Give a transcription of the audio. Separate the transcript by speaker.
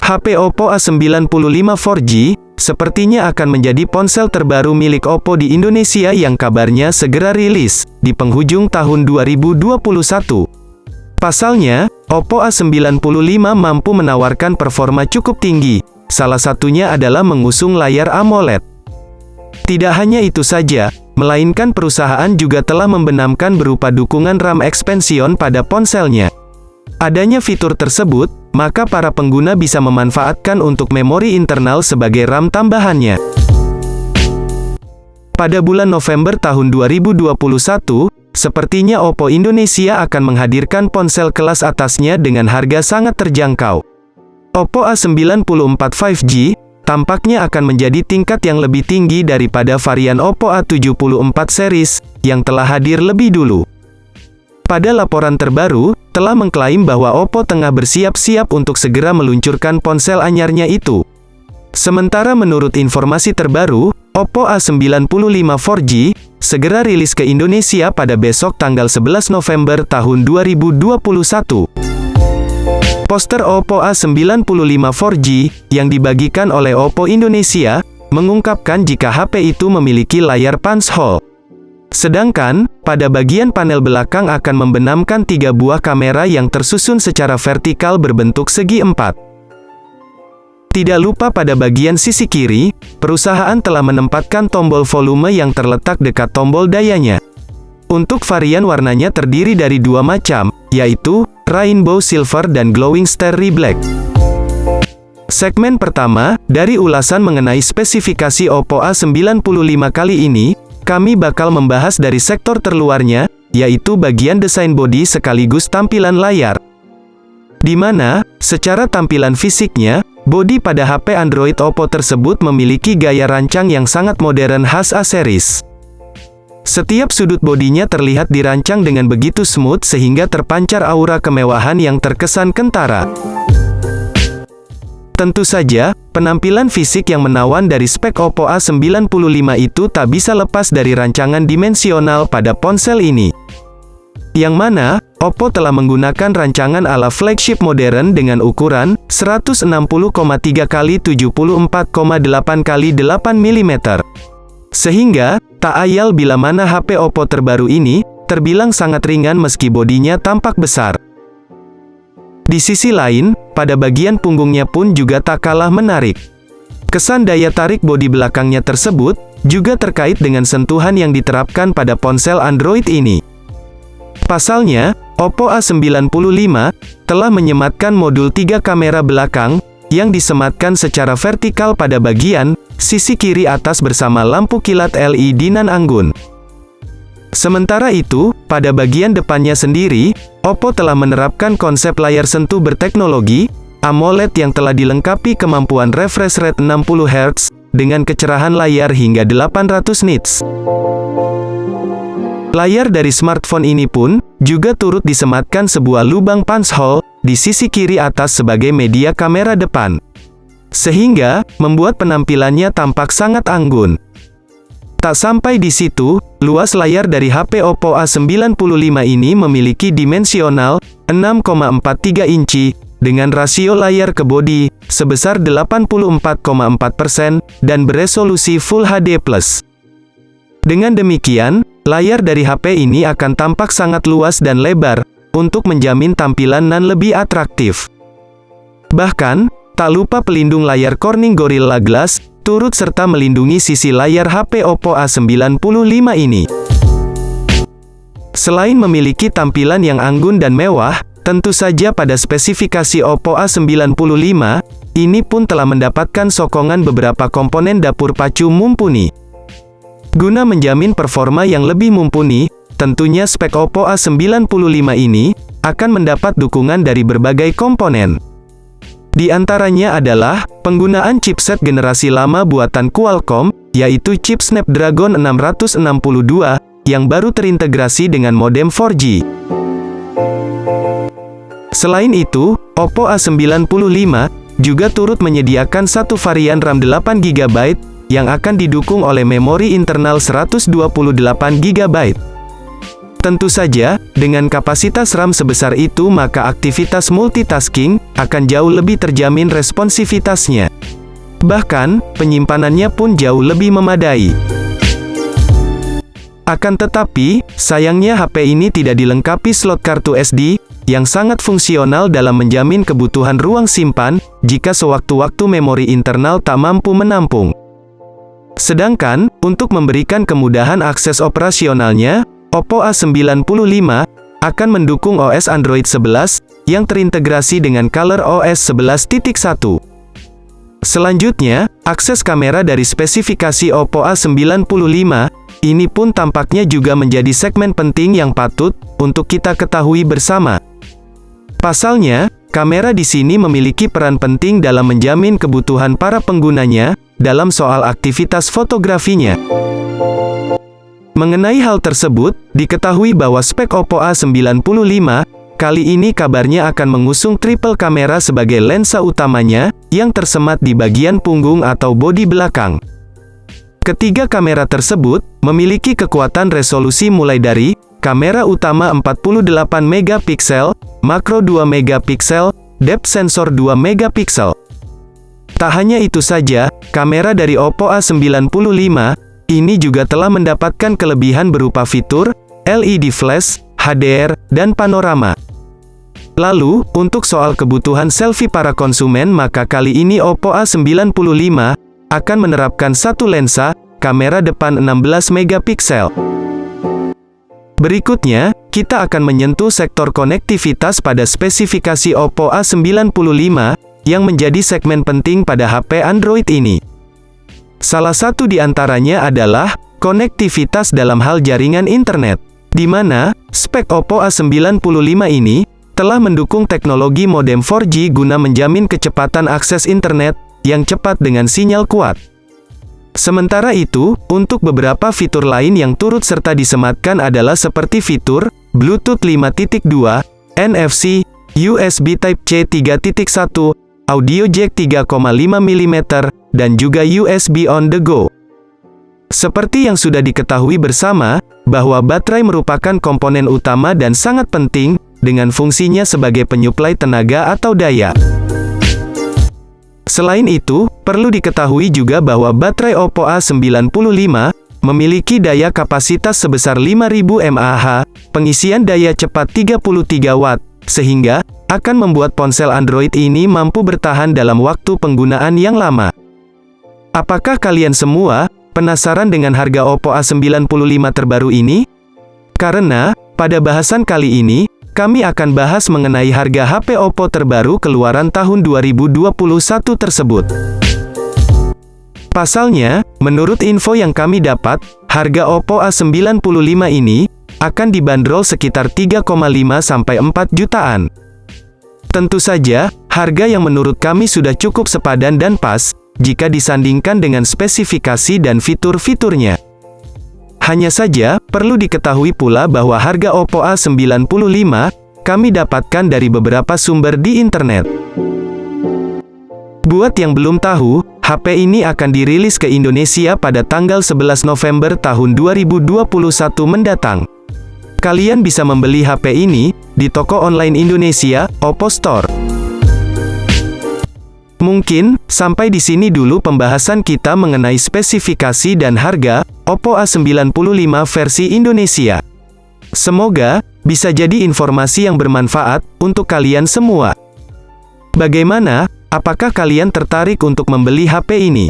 Speaker 1: HP Oppo A95 4G, sepertinya akan menjadi ponsel terbaru milik Oppo di Indonesia yang kabarnya segera rilis, di penghujung tahun 2021. Pasalnya, Oppo A95 mampu menawarkan performa cukup tinggi, salah satunya adalah mengusung layar AMOLED. Tidak hanya itu saja, melainkan perusahaan juga telah membenamkan berupa dukungan RAM expansion pada ponselnya. Adanya fitur tersebut, maka para pengguna bisa memanfaatkan untuk memori internal sebagai RAM tambahannya. Pada bulan November tahun 2021, sepertinya Oppo Indonesia akan menghadirkan ponsel kelas atasnya dengan harga sangat terjangkau. Oppo A94 5G tampaknya akan menjadi tingkat yang lebih tinggi daripada varian Oppo A74 series yang telah hadir lebih dulu. Pada laporan terbaru, telah mengklaim bahwa Oppo tengah bersiap-siap untuk segera meluncurkan ponsel anyarnya itu. Sementara menurut informasi terbaru, Oppo A95 4G segera rilis ke Indonesia pada besok tanggal 11 November tahun 2021. Poster Oppo A95 4G yang dibagikan oleh Oppo Indonesia mengungkapkan jika HP itu memiliki layar punch hole. Sedangkan, pada bagian panel belakang akan membenamkan 3 buah kamera yang tersusun secara vertikal berbentuk segi 4. Tidak lupa pada bagian sisi kiri, perusahaan telah menempatkan tombol volume yang terletak dekat tombol dayanya. Untuk varian warnanya terdiri dari 2 macam, yaitu Rainbow Silver dan Glowing Starry Black. Segmen pertama, dari ulasan mengenai spesifikasi Oppo A95 kali ini, kami bakal membahas dari sektor terluarnya, yaitu bagian desain bodi sekaligus tampilan layar. Di mana, secara tampilan fisiknya, bodi pada HP Android Oppo tersebut memiliki gaya rancang yang sangat modern khas A series. Setiap sudut bodinya terlihat dirancang dengan begitu smooth sehingga terpancar aura kemewahan yang terkesan kentara. Tentu saja, penampilan fisik yang menawan dari spek Oppo A95 itu tak bisa lepas dari rancangan dimensional pada ponsel ini. Yang mana, Oppo telah menggunakan rancangan ala flagship modern dengan ukuran 160,3 x 74,8 x 8 mm. Sehingga, tak ayal bila mana HP Oppo terbaru ini terbilang sangat ringan meski bodinya tampak besar. Di sisi lain, pada bagian punggungnya pun juga tak kalah menarik. Kesan daya tarik bodi belakangnya tersebut juga terkait dengan sentuhan yang diterapkan pada ponsel Android ini. Pasalnya, Oppo A95 telah menyematkan modul 3 kamera belakang yang disematkan secara vertikal pada bagian sisi kiri atas bersama lampu kilat LED nan anggun. Sementara itu, pada bagian depannya sendiri, Oppo telah menerapkan konsep layar sentuh berteknologi AMOLED yang telah dilengkapi kemampuan refresh rate 60 Hz dengan kecerahan layar hingga 800 nits. Layar dari smartphone ini pun juga turut disematkan sebuah lubang punch hole di sisi kiri atas sebagai media kamera depan, sehingga membuat penampilannya tampak sangat anggun. Tak sampai di situ, luas layar dari HP Oppo A95 ini memiliki dimensional 6,43 inci dengan rasio layar ke bodi sebesar 84,4% dan beresolusi Full HD+. Dengan demikian, layar dari HP ini akan tampak sangat luas dan lebar untuk menjamin tampilan nan lebih atraktif. Bahkan, tak lupa pelindung layar Corning Gorilla Glass turut serta melindungi sisi layar HP Oppo A95 ini. Selain memiliki tampilan yang anggun dan mewah, tentu saja pada spesifikasi Oppo A95 ini pun telah mendapatkan sokongan beberapa komponen dapur pacu mumpuni. Guna menjamin performa yang lebih mumpuni, tentunya spek Oppo A95 ini akan mendapat dukungan dari berbagai komponen. Di antaranya adalah penggunaan chipset generasi lama buatan Qualcomm, yaitu chip Snapdragon 662 yang baru terintegrasi dengan modem 4G. Selain itu, Oppo A95 juga turut menyediakan satu varian RAM 8GB yang akan didukung oleh memori internal 128GB. Tentu saja, dengan kapasitas RAM sebesar itu maka aktivitas multitasking akan jauh lebih terjamin responsivitasnya. Bahkan, penyimpanannya pun jauh lebih memadai. Akan tetapi, sayangnya HP ini tidak dilengkapi slot kartu SD, yang sangat fungsional dalam menjamin kebutuhan ruang simpan, jika sewaktu-waktu memori internal tak mampu menampung. Sedangkan, untuk memberikan kemudahan akses operasionalnya, Oppo A95 akan mendukung OS Android 11, yang terintegrasi dengan ColorOS 11.1. Selanjutnya, akses kamera dari spesifikasi Oppo A95, ini pun tampaknya juga menjadi segmen penting yang patut untuk kita ketahui bersama. Pasalnya, kamera di sini memiliki peran penting dalam menjamin kebutuhan para penggunanya dalam soal aktivitas fotografinya. Mengenai hal tersebut, diketahui bahwa spek Oppo A95 kali ini kabarnya akan mengusung triple kamera sebagai lensa utamanya, yang tersemat di bagian punggung atau bodi belakang. Ketiga kamera tersebut memiliki kekuatan resolusi mulai dari kamera utama 48 megapiksel, makro 2 megapiksel, depth sensor 2 megapiksel. Tak hanya itu saja, kamera dari Oppo A95 ini juga telah mendapatkan kelebihan berupa fitur LED flash, HDR, dan panorama. Lalu, untuk soal kebutuhan selfie para konsumen maka kali ini Oppo A95 akan menerapkan satu lensa, kamera depan 16 megapiksel. Berikutnya, kita akan menyentuh sektor konektivitas pada spesifikasi Oppo A95, yang menjadi segmen penting pada HP Android ini. Salah satu di antaranya adalah konektivitas dalam hal jaringan internet, di mana spek Oppo A95 ini telah mendukung teknologi modem 4G guna menjamin kecepatan akses internet yang cepat dengan sinyal kuat. Sementara itu, untuk beberapa fitur lain yang turut serta disematkan adalah seperti fitur Bluetooth 5.2, NFC, USB Type-C 3.1, audio jack 3,5 mm, dan juga USB on the go. Seperti yang sudah diketahui bersama, bahwa baterai merupakan komponen utama dan sangat penting, dengan fungsinya sebagai penyuplai tenaga atau daya. Selain itu, perlu diketahui juga bahwa baterai Oppo A95 memiliki daya kapasitas sebesar 5000 mAh, pengisian daya cepat 33 Watt, sehingga akan membuat ponsel Android ini mampu bertahan dalam waktu penggunaan yang lama. Apakah kalian semua penasaran dengan harga Oppo A95 terbaru ini? Karena, pada bahasan kali ini, kami akan bahas mengenai harga HP Oppo terbaru keluaran tahun 2021 tersebut. Pasalnya, menurut info yang kami dapat, harga Oppo A95 ini akan dibanderol sekitar 3,5 sampai 4 jutaan. Tentu saja, harga yang menurut kami sudah cukup sepadan dan pas, jika disandingkan dengan spesifikasi dan fitur-fiturnya. Hanya saja, perlu diketahui pula bahwa harga Oppo A95 kami dapatkan dari beberapa sumber di internet. Buat yang belum tahu, HP ini akan dirilis ke Indonesia pada tanggal 11 November tahun 2021 mendatang. Kalian bisa membeli HP ini di toko online Indonesia, Oppo Store. Mungkin, sampai di sini dulu pembahasan kita mengenai spesifikasi dan harga Oppo A95 versi Indonesia. Semoga bisa jadi informasi yang bermanfaat untuk kalian semua. Bagaimana? Apakah kalian tertarik untuk membeli HP ini?